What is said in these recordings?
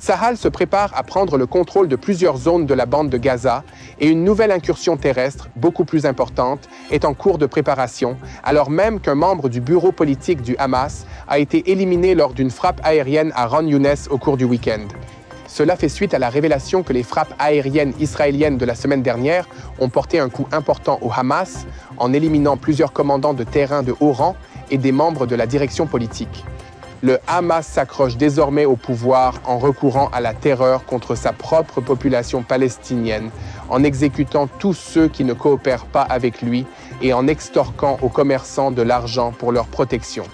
Tsahal se prépare à prendre le contrôle de plusieurs zones de la bande de Gaza et une nouvelle incursion terrestre, beaucoup plus importante, est en cours de préparation, alors même qu'un membre du bureau politique du Hamas a été éliminé lors d'une frappe aérienne à Khan Younes au cours du week-end. Cela fait suite à la révélation que les frappes aériennes israéliennes de la semaine dernière ont porté un coup important au Hamas en éliminant plusieurs commandants de terrain de haut rang et des membres de la direction politique. Le Hamas s'accroche désormais au pouvoir en recourant à la terreur contre sa propre population palestinienne, en exécutant tous ceux qui ne coopèrent pas avec lui et en extorquant aux commerçants de l'argent pour leur protection.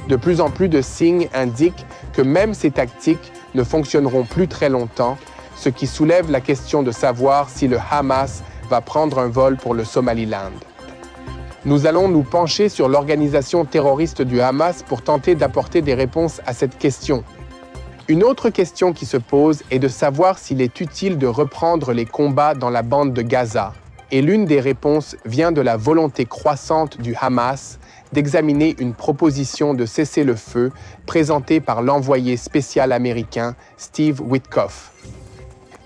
De plus en plus de signes indiquent que même ces tactiques ne fonctionneront plus très longtemps, ce qui soulève la question de savoir si le Hamas va prendre un vol pour le Somaliland. Nous allons nous pencher sur l'organisation terroriste du Hamas pour tenter d'apporter des réponses à cette question. Une autre question qui se pose est de savoir s'il est utile de reprendre les combats dans la bande de Gaza. Et l'une des réponses vient de la volonté croissante du Hamas d'examiner une proposition de cessez-le-feu présentée par l'envoyé spécial américain Steve Witkoff.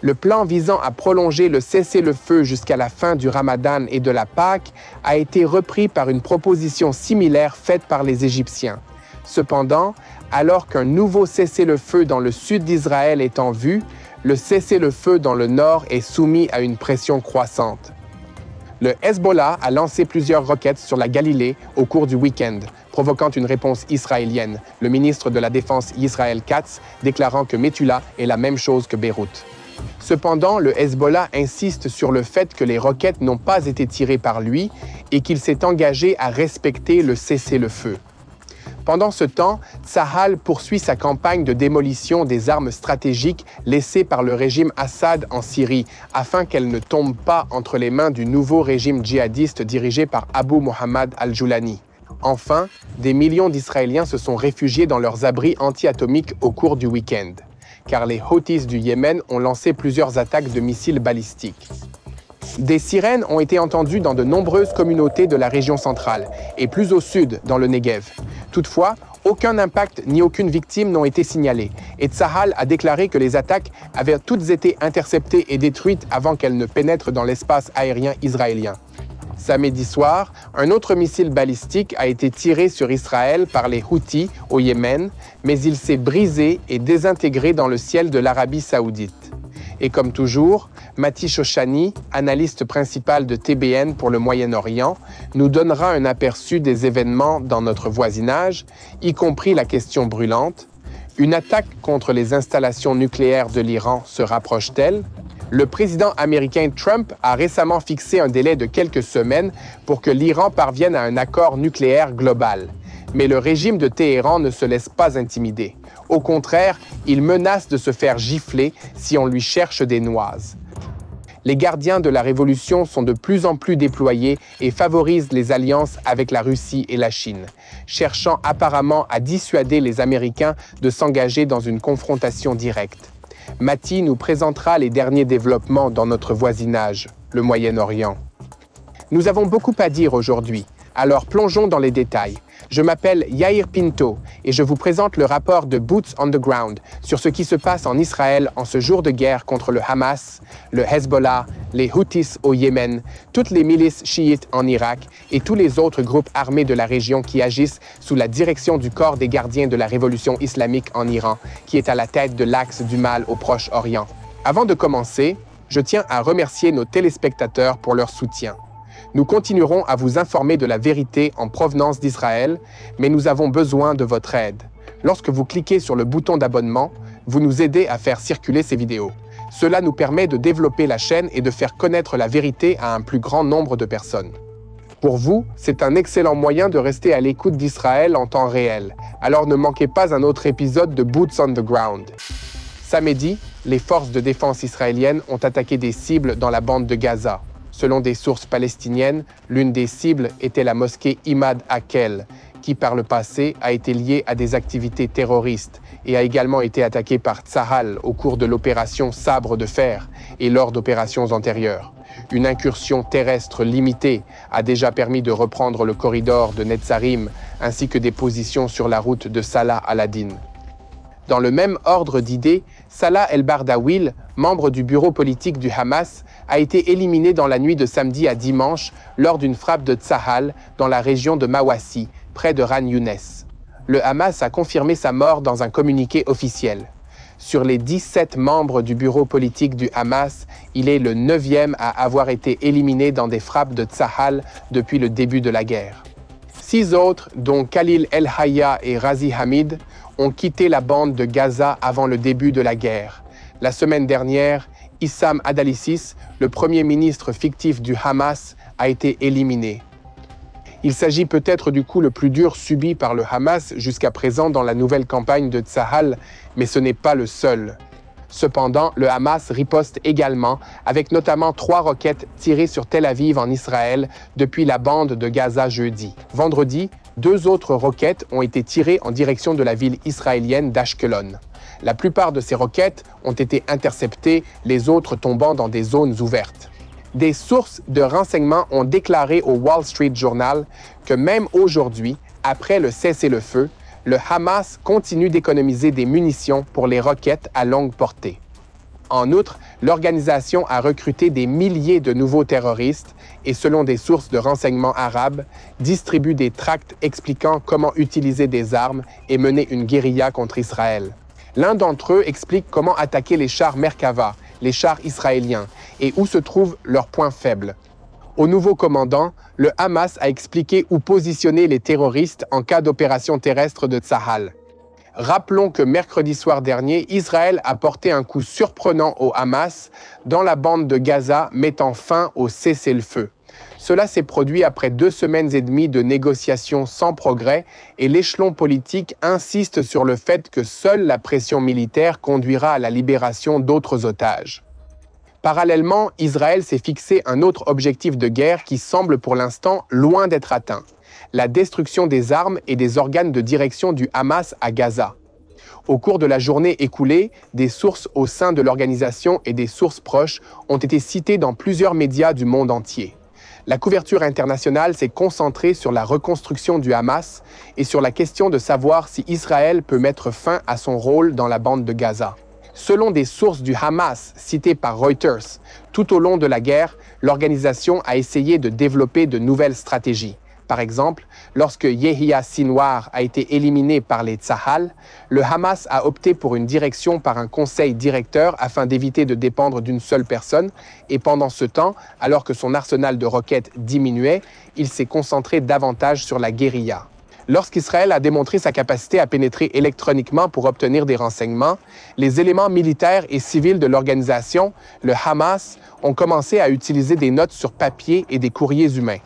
Le plan visant à prolonger le cessez-le-feu jusqu'à la fin du Ramadan et de la Pâque a été repris par une proposition similaire faite par les Égyptiens. Cependant, alors qu'un nouveau cessez-le-feu dans le sud d'Israël est en vue, le cessez-le-feu dans le nord est soumis à une pression croissante. Le Hezbollah a lancé plusieurs roquettes sur la Galilée au cours du week-end, provoquant une réponse israélienne, le ministre de la Défense Israël Katz déclarant que Metula est la même chose que Beyrouth. Cependant, le Hezbollah insiste sur le fait que les roquettes n'ont pas été tirées par lui et qu'il s'est engagé à respecter le cessez-le-feu. Pendant ce temps, Tsahal poursuit sa campagne de démolition des armes stratégiques laissées par le régime Assad en Syrie, afin qu'elles ne tombent pas entre les mains du nouveau régime djihadiste dirigé par Abu Mohammad al-Joulani. Enfin, des millions d'Israéliens se sont réfugiés dans leurs abris anti-atomiques au cours du week-end, car les Houthis du Yémen ont lancé plusieurs attaques de missiles balistiques. Des sirènes ont été entendues dans de nombreuses communautés de la région centrale et plus au sud, dans le Negev. Toutefois, aucun impact ni aucune victime n'ont été signalés et Tsahal a déclaré que les attaques avaient toutes été interceptées et détruites avant qu'elles ne pénètrent dans l'espace aérien israélien. Samedi soir, un autre missile balistique a été tiré sur Israël par les Houthis au Yémen, mais il s'est brisé et désintégré dans le ciel de l'Arabie saoudite. Et comme toujours, Mati Shoshani, analyste principal de TBN pour le Moyen-Orient, nous donnera un aperçu des événements dans notre voisinage, y compris la question brûlante. Une attaque contre les installations nucléaires de l'Iran se rapproche-t-elle? Le président américain Trump a récemment fixé un délai de quelques semaines pour que l'Iran parvienne à un accord nucléaire global. Mais le régime de Téhéran ne se laisse pas intimider. Au contraire, il menace de se faire gifler si on lui cherche des noises. Les gardiens de la révolution sont de plus en plus déployés et favorisent les alliances avec la Russie et la Chine, cherchant apparemment à dissuader les Américains de s'engager dans une confrontation directe. Mati nous présentera les derniers développements dans notre voisinage, le Moyen-Orient. Nous avons beaucoup à dire aujourd'hui, alors plongeons dans les détails. Je m'appelle Yair Pinto et je vous présente le rapport de Boots on the Ground sur ce qui se passe en Israël en ce jour de guerre contre le Hamas, le Hezbollah, les Houthis au Yémen, toutes les milices chiites en Irak et tous les autres groupes armés de la région qui agissent sous la direction du corps des gardiens de la révolution islamique en Iran, qui est à la tête de l'axe du mal au Proche-Orient. Avant de commencer, je tiens à remercier nos téléspectateurs pour leur soutien. Nous continuerons à vous informer de la vérité en provenance d'Israël, mais nous avons besoin de votre aide. Lorsque vous cliquez sur le bouton d'abonnement, vous nous aidez à faire circuler ces vidéos. Cela nous permet de développer la chaîne et de faire connaître la vérité à un plus grand nombre de personnes. Pour vous, c'est un excellent moyen de rester à l'écoute d'Israël en temps réel. Alors ne manquez pas un autre épisode de Boots on the Ground. Samedi, les forces de défense israéliennes ont attaqué des cibles dans la bande de Gaza. Selon des sources palestiniennes, l'une des cibles était la mosquée Imad Akel, qui par le passé a été liée à des activités terroristes et a également été attaquée par Tsahal au cours de l'opération Sabre de Fer et lors d'opérations antérieures. Une incursion terrestre limitée a déjà permis de reprendre le corridor de Netzarim ainsi que des positions sur la route de Salah al-Adin. Dans le même ordre d'idées, Salah El-Bardawil, membre du bureau politique du Hamas, a été éliminé dans la nuit de samedi à dimanche lors d'une frappe de Tsahal dans la région de Mawassi, près de Khan Younes. Le Hamas a confirmé sa mort dans un communiqué officiel. Sur les 17 membres du bureau politique du Hamas, il est le 9e à avoir été éliminé dans des frappes de Tsahal depuis le début de la guerre. 6 autres, dont Khalil El-Hayya et Razi Hamid, ont quitté la bande de Gaza avant le début de la guerre. La semaine dernière, Issam Adalissis, le premier ministre fictif du Hamas, a été éliminé. Il s'agit peut-être du coup le plus dur subi par le Hamas jusqu'à présent dans la nouvelle campagne de Tsahal, mais ce n'est pas le seul. Cependant, le Hamas riposte également, avec notamment 3 roquettes tirées sur Tel Aviv en Israël depuis la bande de Gaza jeudi. Vendredi, 2 autres roquettes ont été tirées en direction de la ville israélienne d'Ashkelon. La plupart de ces roquettes ont été interceptées, les autres tombant dans des zones ouvertes. Des sources de renseignement ont déclaré au Wall Street Journal que même aujourd'hui, après le cessez-le-feu, le Hamas continue d'économiser des munitions pour les roquettes à longue portée. En outre, l'organisation a recruté des milliers de nouveaux terroristes et, selon des sources de renseignement arabes, distribue des tracts expliquant comment utiliser des armes et mener une guérilla contre Israël. L'un d'entre eux explique comment attaquer les chars Merkava, les chars israéliens, et où se trouvent leurs points faibles. Au nouveau commandant, le Hamas a expliqué où positionner les terroristes en cas d'opération terrestre de Tsahal. Rappelons que mercredi soir dernier, Israël a porté un coup surprenant au Hamas dans la bande de Gaza, mettant fin au cessez-le-feu. Cela s'est produit après 2 semaines et demie de négociations sans progrès et l'échelon politique insiste sur le fait que seule la pression militaire conduira à la libération d'autres otages. Parallèlement, Israël s'est fixé un autre objectif de guerre qui semble pour l'instant loin d'être atteint: la destruction des armes et des organes de direction du Hamas à Gaza. Au cours de la journée écoulée, des sources au sein de l'organisation et des sources proches ont été citées dans plusieurs médias du monde entier. La couverture internationale s'est concentrée sur la reconstruction du Hamas et sur la question de savoir si Israël peut mettre fin à son rôle dans la bande de Gaza. Selon des sources du Hamas citées par Reuters, tout au long de la guerre, l'organisation a essayé de développer de nouvelles stratégies. Par exemple, lorsque Yehia Sinwar a été éliminé par les Tsahal, le Hamas a opté pour une direction par un conseil directeur afin d'éviter de dépendre d'une seule personne, et pendant ce temps, alors que son arsenal de roquettes diminuait, il s'est concentré davantage sur la guérilla. Lorsqu'Israël a démontré sa capacité à pénétrer électroniquement pour obtenir des renseignements, les éléments militaires et civils de l'organisation, le Hamas, ont commencé à utiliser des notes sur papier et des courriers humains.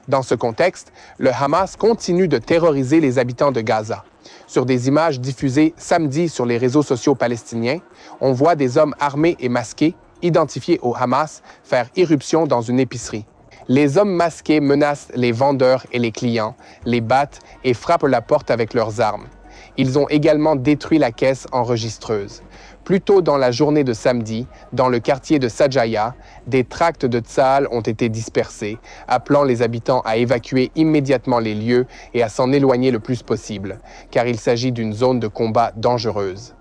Dans ce contexte, le Hamas continue de terroriser les habitants de Gaza. Sur des images diffusées samedi sur les réseaux sociaux palestiniens, on voit des hommes armés et masqués, identifiés au Hamas, faire irruption dans une épicerie. Les hommes masqués menacent les vendeurs et les clients, les battent et frappent la porte avec leurs armes. Ils ont également détruit la caisse enregistreuse. Plus tôt dans la journée de samedi, dans le quartier de Sajaya, des tracts de Tsahal ont été dispersés, appelant les habitants à évacuer immédiatement les lieux et à s'en éloigner le plus possible, car il s'agit d'une zone de combat dangereuse.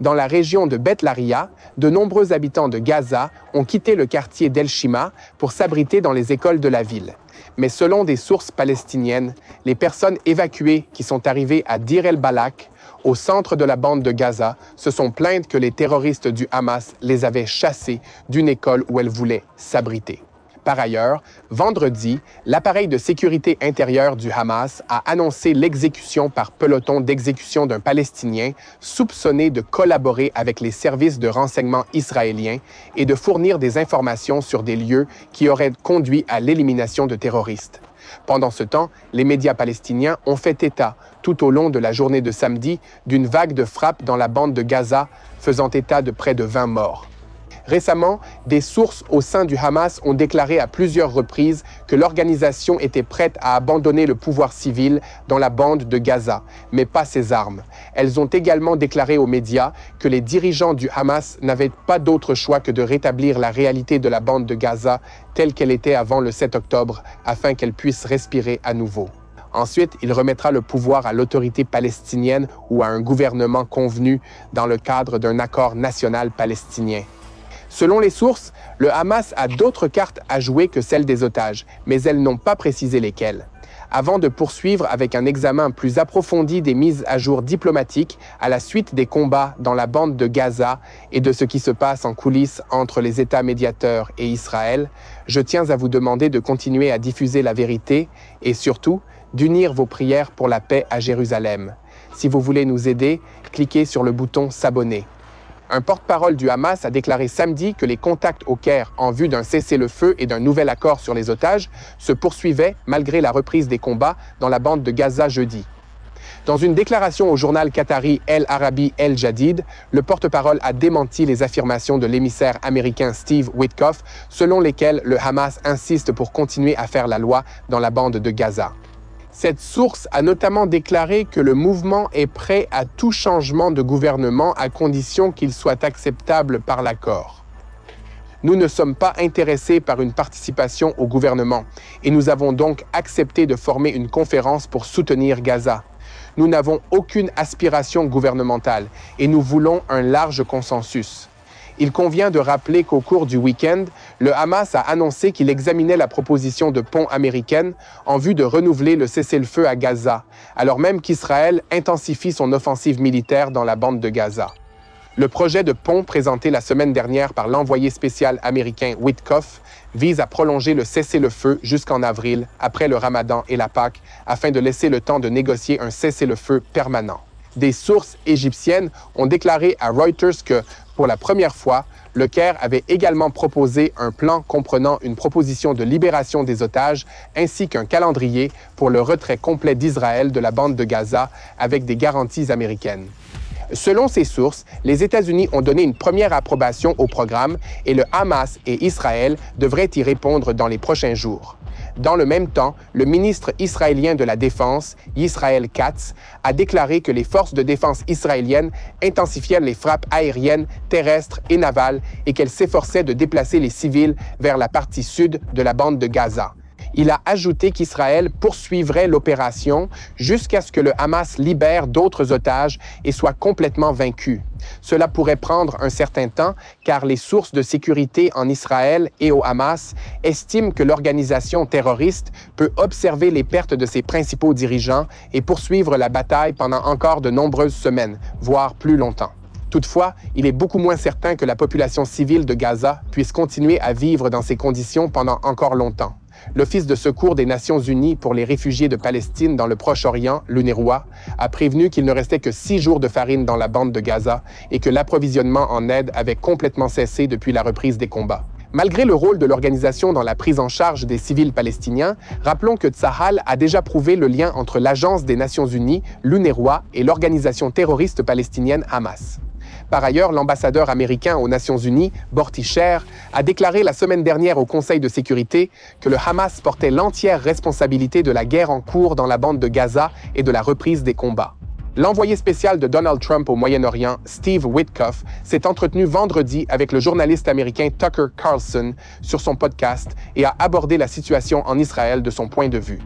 Dans la région de Beth Laria, de nombreux habitants de Gaza ont quitté le quartier d'El Shima pour s'abriter dans les écoles de la ville. Mais selon des sources palestiniennes, les personnes évacuées qui sont arrivées à Dir el-Balak, au centre de la bande de Gaza, se sont plaintes que les terroristes du Hamas les avaient chassées d'une école où elles voulaient s'abriter. Par ailleurs, vendredi, l'appareil de sécurité intérieure du Hamas a annoncé l'exécution par peloton d'exécution d'un Palestinien soupçonné de collaborer avec les services de renseignement israéliens et de fournir des informations sur des lieux qui auraient conduit à l'élimination de terroristes. Pendant ce temps, les médias palestiniens ont fait état, tout au long de la journée de samedi, d'une vague de frappes dans la bande de Gaza, faisant état de près de 20 morts. Récemment, des sources au sein du Hamas ont déclaré à plusieurs reprises que l'organisation était prête à abandonner le pouvoir civil dans la bande de Gaza, mais pas ses armes. Elles ont également déclaré aux médias que les dirigeants du Hamas n'avaient pas d'autre choix que de rétablir la réalité de la bande de Gaza telle qu'elle était avant le 7 octobre, afin qu'elle puisse respirer à nouveau. Ensuite, il remettra le pouvoir à l'autorité palestinienne ou à un gouvernement convenu dans le cadre d'un accord national palestinien. Selon les sources, le Hamas a d'autres cartes à jouer que celles des otages, mais elles n'ont pas précisé lesquelles. Avant de poursuivre avec un examen plus approfondi des mises à jour diplomatiques à la suite des combats dans la bande de Gaza et de ce qui se passe en coulisses entre les États médiateurs et Israël, je tiens à vous demander de continuer à diffuser la vérité et surtout d'unir vos prières pour la paix à Jérusalem. Si vous voulez nous aider, cliquez sur le bouton s'abonner. Un porte-parole du Hamas a déclaré samedi que les contacts au Caire en vue d'un cessez-le-feu et d'un nouvel accord sur les otages se poursuivaient malgré la reprise des combats dans la bande de Gaza jeudi. Dans une déclaration au journal qatari El Arabi El Jadid, le porte-parole a démenti les affirmations de l'émissaire américain Steve Witkoff, selon lesquelles le Hamas insiste pour continuer à faire la loi dans la bande de Gaza. Cette source a notamment déclaré que le mouvement est prêt à tout changement de gouvernement à condition qu'il soit acceptable par l'accord. Nous ne sommes pas intéressés par une participation au gouvernement et nous avons donc accepté de former une conférence pour soutenir Gaza. Nous n'avons aucune aspiration gouvernementale et nous voulons un large consensus. Il convient de rappeler qu'au cours du week-end, le Hamas a annoncé qu'il examinait la proposition de pont américaine en vue de renouveler le cessez-le-feu à Gaza, alors même qu'Israël intensifie son offensive militaire dans la bande de Gaza. Le projet de pont présenté la semaine dernière par l'envoyé spécial américain Witkoff vise à prolonger le cessez-le-feu jusqu'en avril, après le Ramadan et la Pâque, afin de laisser le temps de négocier un cessez-le-feu permanent. Des sources égyptiennes ont déclaré à Reuters que, pour la première fois, le Caire avait également proposé un plan comprenant une proposition de libération des otages ainsi qu'un calendrier pour le retrait complet d'Israël de la bande de Gaza avec des garanties américaines. Selon ces sources, les États-Unis ont donné une première approbation au programme et le Hamas et Israël devraient y répondre dans les prochains jours. Dans le même temps, le ministre israélien de la Défense, Yisrael Katz, a déclaré que les forces de défense israéliennes intensifiaient les frappes aériennes, terrestres et navales et qu'elles s'efforçaient de déplacer les civils vers la partie sud de la bande de Gaza. Il a ajouté qu'Israël poursuivrait l'opération jusqu'à ce que le Hamas libère d'autres otages et soit complètement vaincu. Cela pourrait prendre un certain temps car les sources de sécurité en Israël et au Hamas estiment que l'organisation terroriste peut observer les pertes de ses principaux dirigeants et poursuivre la bataille pendant encore de nombreuses semaines, voire plus longtemps. Toutefois, il est beaucoup moins certain que la population civile de Gaza puisse continuer à vivre dans ces conditions pendant encore longtemps. L'Office de secours des Nations unies pour les réfugiés de Palestine dans le Proche-Orient, l'UNRWA, a prévenu qu'il ne restait que 6 jours de farine dans la bande de Gaza et que l'approvisionnement en aide avait complètement cessé depuis la reprise des combats. Malgré le rôle de l'organisation dans la prise en charge des civils palestiniens, rappelons que Tsahal a déjà prouvé le lien entre l'Agence des Nations unies, l'UNRWA, et l'organisation terroriste palestinienne Hamas. Par ailleurs, l'ambassadeur américain aux Nations unies, Borti Sher, a déclaré la semaine dernière au Conseil de sécurité que le Hamas portait l'entière responsabilité de la guerre en cours dans la bande de Gaza et de la reprise des combats. L'envoyé spécial de Donald Trump au Moyen-Orient, Steve Witkoff, s'est entretenu vendredi avec le journaliste américain Tucker Carlson sur son podcast et a abordé la situation en Israël de son point de vue.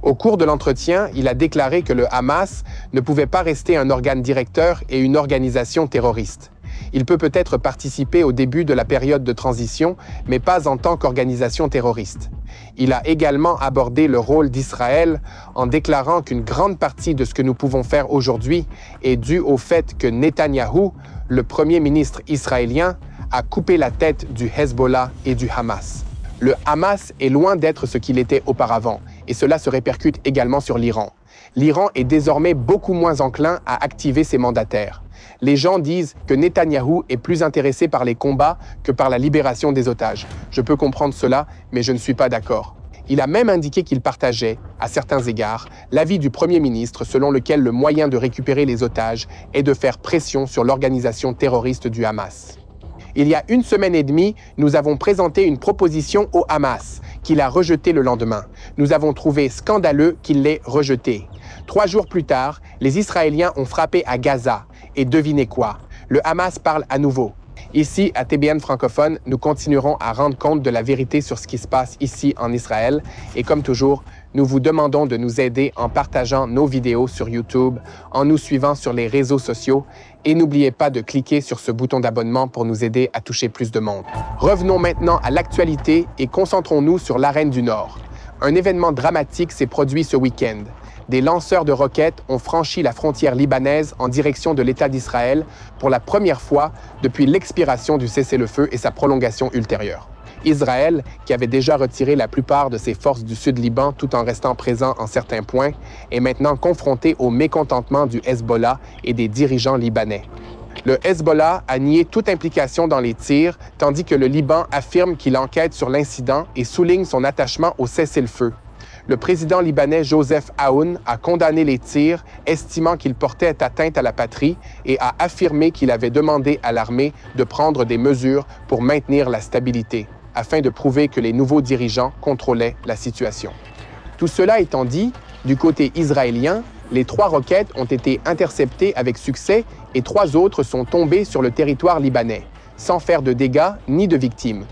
Au cours de l'entretien, il a déclaré que le Hamas ne pouvait pas rester un organe directeur et une organisation terroriste. Il peut peut-être participer au début de la période de transition, mais pas en tant qu'organisation terroriste. Il a également abordé le rôle d'Israël en déclarant qu'une grande partie de ce que nous pouvons faire aujourd'hui est due au fait que Netanyahou, le premier ministre israélien, a coupé la tête du Hezbollah et du Hamas. Le Hamas est loin d'être ce qu'il était auparavant, et cela se répercute également sur l'Iran. L'Iran est désormais beaucoup moins enclin à activer ses mandataires. Les gens disent que Netanyahou est plus intéressé par les combats que par la libération des otages. Je peux comprendre cela, mais je ne suis pas d'accord. Il a même indiqué qu'il partageait, à certains égards, l'avis du Premier ministre selon lequel le moyen de récupérer les otages est de faire pression sur l'organisation terroriste du Hamas. Il y a 1 semaine et demie, nous avons présenté une proposition au Hamas, qu'il a rejetée le lendemain. Nous avons trouvé scandaleux qu'il l'ait rejetée. 3 jours plus tard, les Israéliens ont frappé à Gaza. Et devinez quoi? Le Hamas parle à nouveau. Ici, à TBN francophone, nous continuerons à rendre compte de la vérité sur ce qui se passe ici en Israël. Et comme toujours, nous vous demandons de nous aider en partageant nos vidéos sur YouTube, en nous suivant sur les réseaux sociaux et n'oubliez pas de cliquer sur ce bouton d'abonnement pour nous aider à toucher plus de monde. Revenons maintenant à l'actualité et concentrons-nous sur l'arène du Nord. Un événement dramatique s'est produit ce week-end. Des lanceurs de roquettes ont franchi la frontière libanaise en direction de l'État d'Israël pour la première fois depuis l'expiration du cessez-le-feu et sa prolongation ultérieure. Israël, qui avait déjà retiré la plupart de ses forces du Sud-Liban tout en restant présent en certains points, est maintenant confronté au mécontentement du Hezbollah et des dirigeants libanais. Le Hezbollah a nié toute implication dans les tirs, tandis que le Liban affirme qu'il enquête sur l'incident et souligne son attachement au cessez-le-feu. Le président libanais Joseph Aoun a condamné les tirs, estimant qu'ils portaient atteinte à la patrie et a affirmé qu'il avait demandé à l'armée de prendre des mesures pour maintenir la stabilité, afin de prouver que les nouveaux dirigeants contrôlaient la situation. Tout cela étant dit, du côté israélien, les 3 roquettes ont été interceptées avec succès et 3 autres sont tombées sur le territoire libanais, sans faire de dégâts ni de victimes.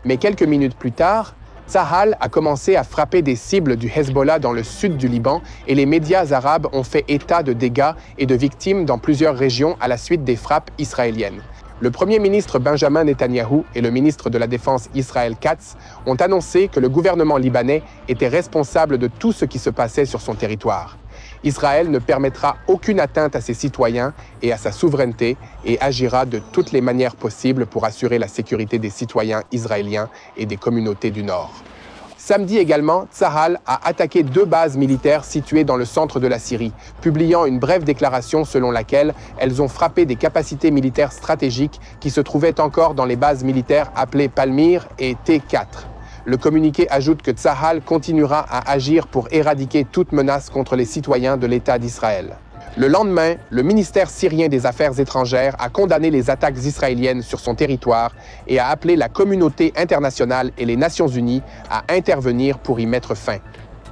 Mais quelques minutes plus tard, Tsahal a commencé à frapper des cibles du Hezbollah dans le sud du Liban et les médias arabes ont fait état de dégâts et de victimes dans plusieurs régions à la suite des frappes israéliennes. Le premier ministre Benjamin Netanyahou et le ministre de la Défense Israël Katz ont annoncé que le gouvernement libanais était responsable de tout ce qui se passait sur son territoire. Israël ne permettra aucune atteinte à ses citoyens et à sa souveraineté et agira de toutes les manières possibles pour assurer la sécurité des citoyens israéliens et des communautés du Nord. Samedi également, Tsahal a attaqué 2 bases militaires situées dans le centre de la Syrie, publiant une brève déclaration selon laquelle elles ont frappé des capacités militaires stratégiques qui se trouvaient encore dans les bases militaires appelées Palmyre et T4. Le communiqué ajoute que Tsahal continuera à agir pour éradiquer toute menace contre les citoyens de l'État d'Israël. Le lendemain, le ministère syrien des Affaires étrangères a condamné les attaques israéliennes sur son territoire et a appelé la communauté internationale et les Nations unies à intervenir pour y mettre fin.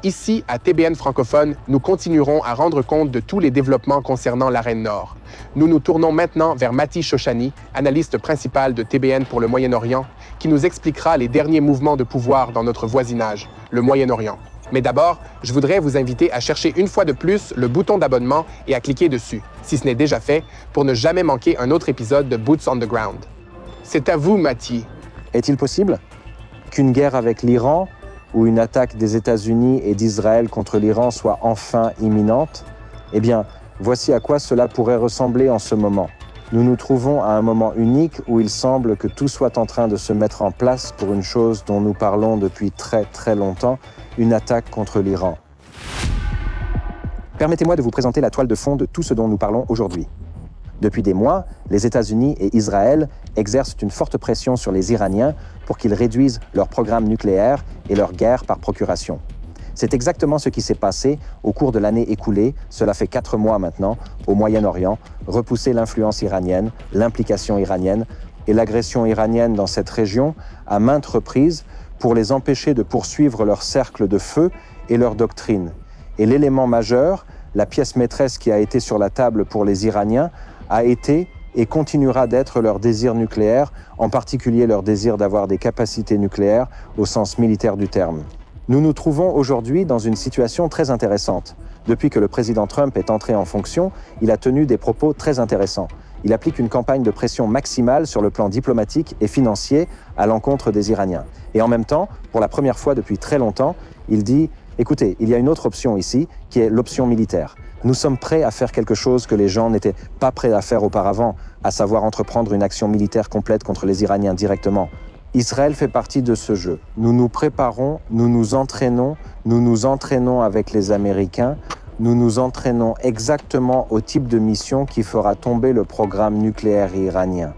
Ici, à TBN francophone, nous continuerons à rendre compte de tous les développements concernant l'arène Nord. Nous nous tournons maintenant vers Mati Shoshani, analyste principal de TBN pour le Moyen-Orient, qui nous expliquera les derniers mouvements de pouvoir dans notre voisinage, le Moyen-Orient. Mais d'abord, je voudrais vous inviter à chercher une fois de plus le bouton d'abonnement et à cliquer dessus, si ce n'est déjà fait, pour ne jamais manquer un autre épisode de Boots on the Ground. C'est à vous, Mati. Est-il possible qu'une guerre avec l'Iran ou une attaque des États-Unis et d'Israël contre l'Iran soit enfin imminente? Eh bien, voici à quoi cela pourrait ressembler en ce moment. Nous nous trouvons à un moment unique où il semble que tout soit en train de se mettre en place pour une chose dont nous parlons depuis très longtemps, une attaque contre l'Iran. Permettez-moi de vous présenter la toile de fond de tout ce dont nous parlons aujourd'hui. Depuis des mois, les États-Unis et Israël exercent une forte pression sur les Iraniens pour qu'ils réduisent leur programme nucléaire et leur guerre par procuration. C'est exactement ce qui s'est passé au cours de l'année écoulée, cela fait 4 mois maintenant, au Moyen-Orient, repousser l'influence iranienne, l'implication iranienne et l'agression iranienne dans cette région à maintes reprises pour les empêcher de poursuivre leur cercle de feu et leur doctrine. Et l'élément majeur, la pièce maîtresse qui a été sur la table pour les Iraniens, a été et continuera d'être leur désir nucléaire, en particulier leur désir d'avoir des capacités nucléaires au sens militaire du terme. Nous nous trouvons aujourd'hui dans une situation très intéressante. Depuis que le président Trump est entré en fonction, il a tenu des propos très intéressants. Il applique une campagne de pression maximale sur le plan diplomatique et financier à l'encontre des Iraniens. Et en même temps, pour la première fois depuis très longtemps, il dit « Écoutez, il y a une autre option ici, qui est l'option militaire. Nous sommes prêts à faire quelque chose que les gens n'étaient pas prêts à faire auparavant, à savoir entreprendre une action militaire complète contre les Iraniens directement. » Israël fait partie de ce jeu. Nous nous préparons, nous nous entraînons avec les Américains, nous nous entraînons exactement au type de mission qui fera tomber le programme nucléaire iranien.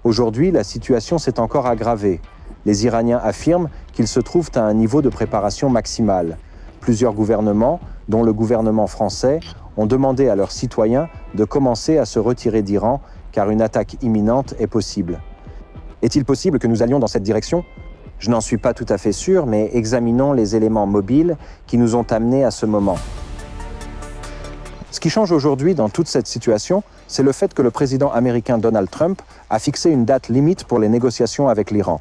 Aujourd'hui, la situation s'est encore aggravée. Les Iraniens affirment qu'ils se trouvent à un niveau de préparation maximale. Plusieurs gouvernements, dont le gouvernement français, ont demandé à leurs citoyens de commencer à se retirer d'Iran car une attaque imminente est possible. Est-il possible que nous allions dans cette direction? Je n'en suis pas tout à fait sûr, mais examinons les éléments mobiles qui nous ont amenés à ce moment. Ce qui change aujourd'hui dans toute cette situation, c'est le fait que le président américain Donald Trump a fixé une date limite pour les négociations avec l'Iran.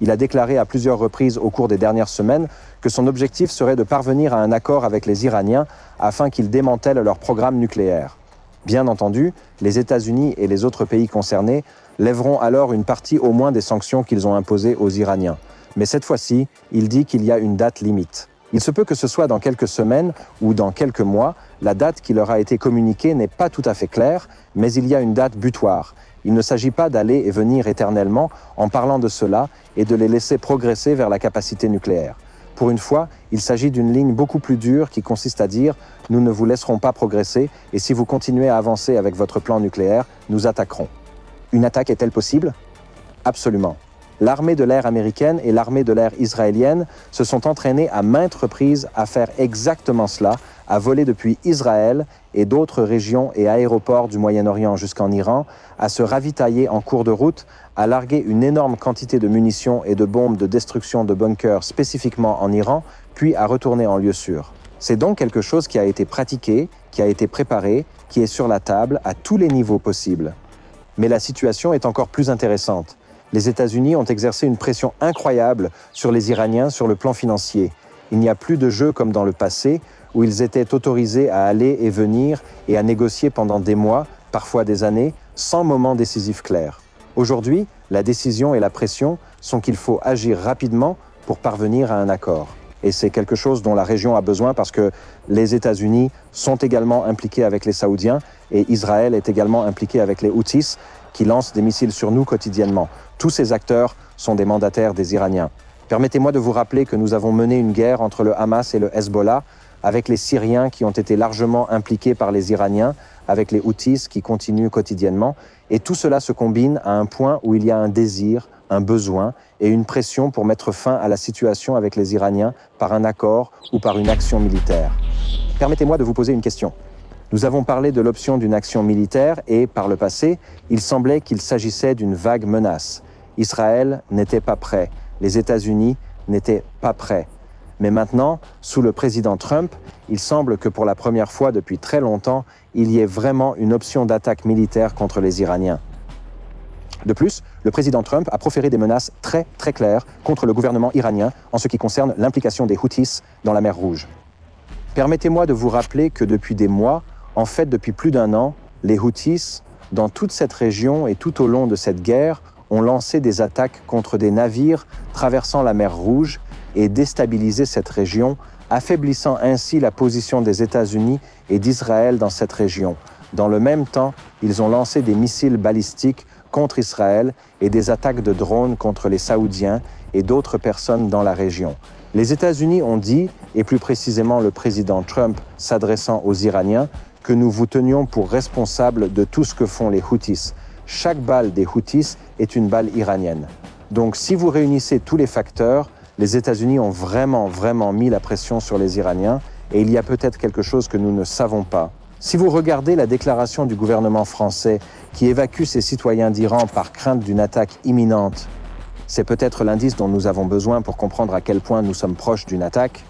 Il a déclaré à plusieurs reprises au cours des dernières semaines que son objectif serait de parvenir à un accord avec les Iraniens afin qu'ils démantèlent leur programme nucléaire. Bien entendu, les États-Unis et les autres pays concernés lèveront alors une partie au moins des sanctions qu'ils ont imposées aux Iraniens. Mais cette fois-ci, il dit qu'il y a une date limite. Il se peut que ce soit dans quelques semaines ou dans quelques mois. La date qui leur a été communiquée n'est pas tout à fait claire, mais il y a une date butoir. Il ne s'agit pas d'aller et venir éternellement en parlant de cela et de les laisser progresser vers la capacité nucléaire. Pour une fois, il s'agit d'une ligne beaucoup plus dure qui consiste à dire « Nous ne vous laisserons pas progresser et si vous continuez à avancer avec votre plan nucléaire, nous attaquerons ». Une attaque est-elle possible? Absolument. L'armée de l'air américaine et l'armée de l'air israélienne se sont entraînées à maintes reprises à faire exactement cela, à voler depuis Israël et d'autres régions et aéroports du Moyen-Orient jusqu'en Iran, à se ravitailler en cours de route, à larguer une énorme quantité de munitions et de bombes de destruction de bunkers spécifiquement en Iran, puis à retourner en lieu sûr. C'est donc quelque chose qui a été pratiqué, qui a été préparé, qui est sur la table à tous les niveaux possibles. Mais la situation est encore plus intéressante. Les États-Unis ont exercé une pression incroyable sur les Iraniens sur le plan financier. Il n'y a plus de jeu comme dans le passé, où ils étaient autorisés à aller et venir et à négocier pendant des mois, parfois des années, sans moment décisif clair. Aujourd'hui, la décision et la pression sont qu'il faut agir rapidement pour parvenir à un accord. Et c'est quelque chose dont la région a besoin parce que les États-Unis sont également impliqués avec les Saoudiens et Israël est également impliqué avec les Houthis qui lancent des missiles sur nous quotidiennement. Tous ces acteurs sont des mandataires des Iraniens. Permettez-moi de vous rappeler que nous avons mené une guerre entre le Hamas et le Hezbollah avec les Syriens qui ont été largement impliqués par les Iraniens, avec les Houthis qui continuent quotidiennement. Et tout cela se combine à un point où il y a un désir, un besoin et une pression pour mettre fin à la situation avec les Iraniens par un accord ou par une action militaire. Permettez-moi de vous poser une question. Nous avons parlé de l'option d'une action militaire et, par le passé, il semblait qu'il s'agissait d'une vague menace. Israël n'était pas prêt, les États-Unis n'étaient pas prêts. Mais maintenant, sous le président Trump, il semble que pour la première fois depuis très longtemps, il y ait vraiment une option d'attaque militaire contre les Iraniens. De plus, le président Trump a proféré des menaces très claires contre le gouvernement iranien en ce qui concerne l'implication des Houthis dans la mer Rouge. Permettez-moi de vous rappeler que depuis des mois, en fait depuis plus d'un an, les Houthis, dans toute cette région et tout au long de cette guerre, ont lancé des attaques contre des navires traversant la mer Rouge et déstabilisé cette région, affaiblissant ainsi la position des États-Unis et d'Israël dans cette région. Dans le même temps, ils ont lancé des missiles balistiques contre Israël et des attaques de drones contre les Saoudiens et d'autres personnes dans la région. Les États-Unis ont dit, et plus précisément le président Trump s'adressant aux Iraniens, que nous vous tenions pour responsables de tout ce que font les Houthis. Chaque balle des Houthis est une balle iranienne. Donc si vous réunissez tous les facteurs, les États-Unis ont vraiment mis la pression sur les Iraniens et il y a peut-être quelque chose que nous ne savons pas. Si vous regardez la déclaration du gouvernement français qui évacue ses citoyens d'Iran par crainte d'une attaque imminente, c'est peut-être l'indice dont nous avons besoin pour comprendre à quel point nous sommes proches d'une attaque.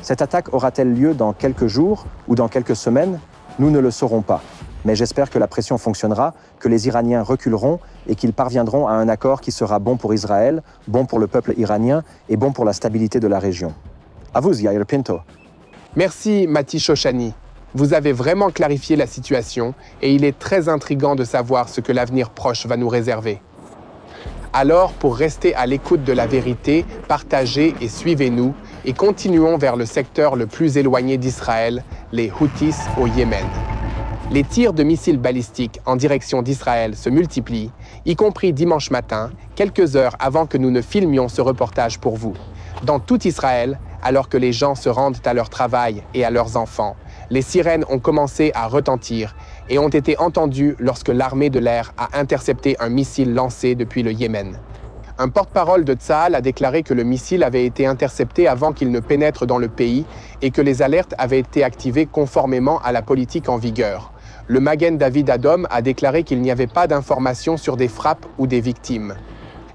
Cette attaque aura-t-elle lieu dans quelques jours ou dans quelques semaines? Nous ne le saurons pas. Mais j'espère que la pression fonctionnera, que les Iraniens reculeront et qu'ils parviendront à un accord qui sera bon pour Israël, bon pour le peuple iranien et bon pour la stabilité de la région. À vous, Yair Pinto. Merci, Mati Shoshani. Vous avez vraiment clarifié la situation et il est très intriguant de savoir ce que l'avenir proche va nous réserver. Alors, pour rester à l'écoute de la vérité, partagez et suivez-nous et continuons vers le secteur le plus éloigné d'Israël, les Houthis au Yémen. Les tirs de missiles balistiques en direction d'Israël se multiplient, y compris dimanche matin, quelques heures avant que nous ne filmions ce reportage pour vous. Dans tout Israël, alors que les gens se rendent à leur travail et à leurs enfants, les sirènes ont commencé à retentir et ont été entendues lorsque l'armée de l'air a intercepté un missile lancé depuis le Yémen. Un porte-parole de Tsahal a déclaré que le missile avait été intercepté avant qu'il ne pénètre dans le pays et que les alertes avaient été activées conformément à la politique en vigueur. Le Magen David Adom a déclaré qu'il n'y avait pas d'informations sur des frappes ou des victimes.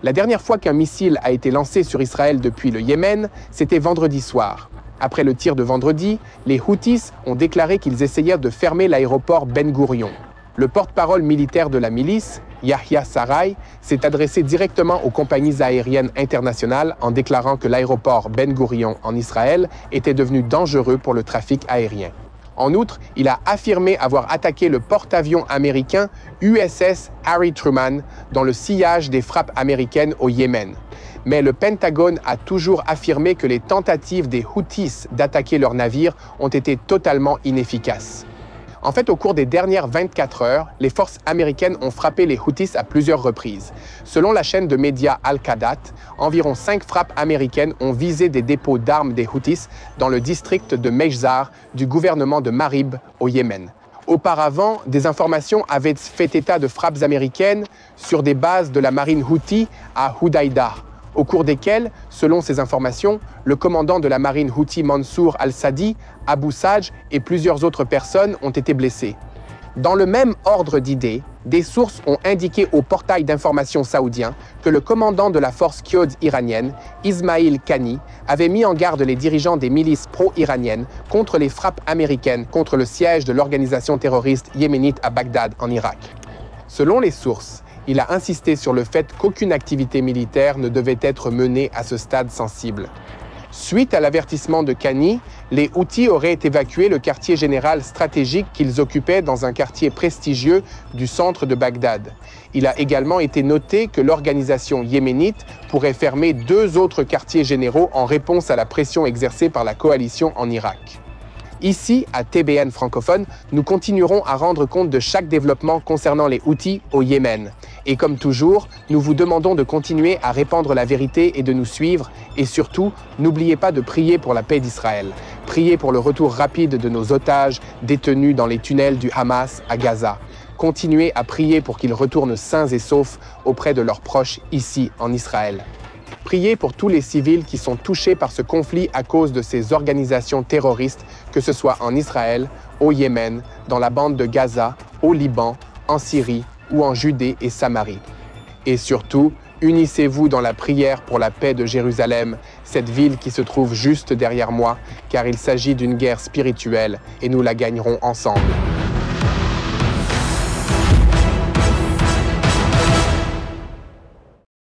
La dernière fois qu'un missile a été lancé sur Israël depuis le Yémen, c'était vendredi soir. Après le tir de vendredi, les Houthis ont déclaré qu'ils essayèrent de fermer l'aéroport Ben Gourion. Le porte-parole militaire de la milice, Yahya Sarraj, s'est adressé directement aux compagnies aériennes internationales en déclarant que l'aéroport Ben Gourion en Israël était devenu dangereux pour le trafic aérien. En outre, il a affirmé avoir attaqué le porte-avions américain USS Harry Truman dans le sillage des frappes américaines au Yémen. Mais le Pentagone a toujours affirmé que les tentatives des Houthis d'attaquer leurs navires ont été totalement inefficaces. En fait, au cours des dernières 24 heures, les forces américaines ont frappé les Houthis à plusieurs reprises. Selon la chaîne de médias Al-Qadat, environ 5 frappes américaines ont visé des dépôts d'armes des Houthis dans le district de Mejzar du gouvernement de Marib au Yémen. Auparavant, des informations avaient fait état de frappes américaines sur des bases de la marine Houthi à Houdaïda, au cours desquelles, selon ces informations, le commandant de la marine Houthi Mansour al-Sadi, Abu Saj et plusieurs autres personnes ont été blessés. Dans le même ordre d'idées, des sources ont indiqué au portail d'information saoudien que le commandant de la force Quds iranienne, Ismail Qani, avait mis en garde les dirigeants des milices pro-iraniennes contre les frappes américaines contre le siège de l'organisation terroriste yéménite à Bagdad en Irak. Selon les sources, il a insisté sur le fait qu'aucune activité militaire ne devait être menée à ce stade sensible. Suite à l'avertissement de Qani, les Houthis auraient évacué le quartier général stratégique qu'ils occupaient dans un quartier prestigieux du centre de Bagdad. Il a également été noté que l'organisation yéménite pourrait fermer 2 autres quartiers généraux en réponse à la pression exercée par la coalition en Irak. Ici, à TBN francophone, nous continuerons à rendre compte de chaque développement concernant les Houthis au Yémen. Et comme toujours, nous vous demandons de continuer à répandre la vérité et de nous suivre. Et surtout, n'oubliez pas de prier pour la paix d'Israël. Priez pour le retour rapide de nos otages détenus dans les tunnels du Hamas à Gaza. Continuez à prier pour qu'ils retournent sains et saufs auprès de leurs proches ici en Israël. Priez pour tous les civils qui sont touchés par ce conflit à cause de ces organisations terroristes, que ce soit en Israël, au Yémen, dans la bande de Gaza, au Liban, en Syrie ou en Judée et Samarie. Et surtout, unissez-vous dans la prière pour la paix de Jérusalem, cette ville qui se trouve juste derrière moi, car il s'agit d'une guerre spirituelle et nous la gagnerons ensemble.